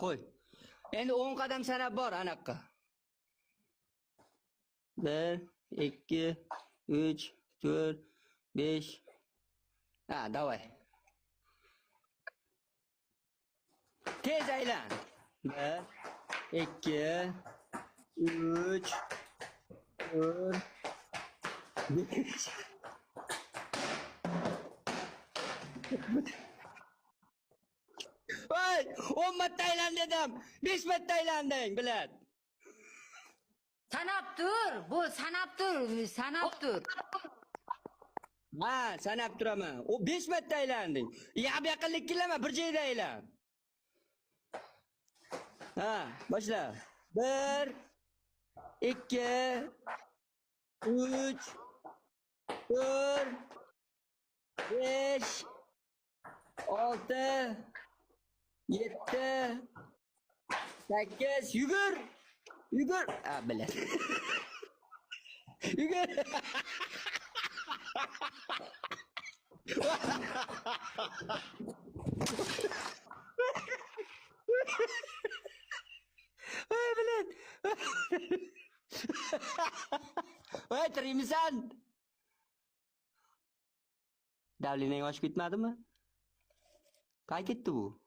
qo'y. Endi 10 qadam sanab bor anaqa. 1 2 3 4 5. Davay. Tez aylan. 1 2 3 4 5. Voy, 10 marta aylan dedim. 5 marta aylanding, bilad. Sanab tur, bu sanab tur, sanab tur. Sanab turaman. O 5 marta aylanding. Bu yoqqa likkilama, bir joyda aylan. Boshla. 1 2 3 4 5 6 7 8 yugur. Yugur. Bilad. Yugur. Bilad. Voy, tirimisan? Davleniyang oshib ketmadimi? Qay ketdi bu?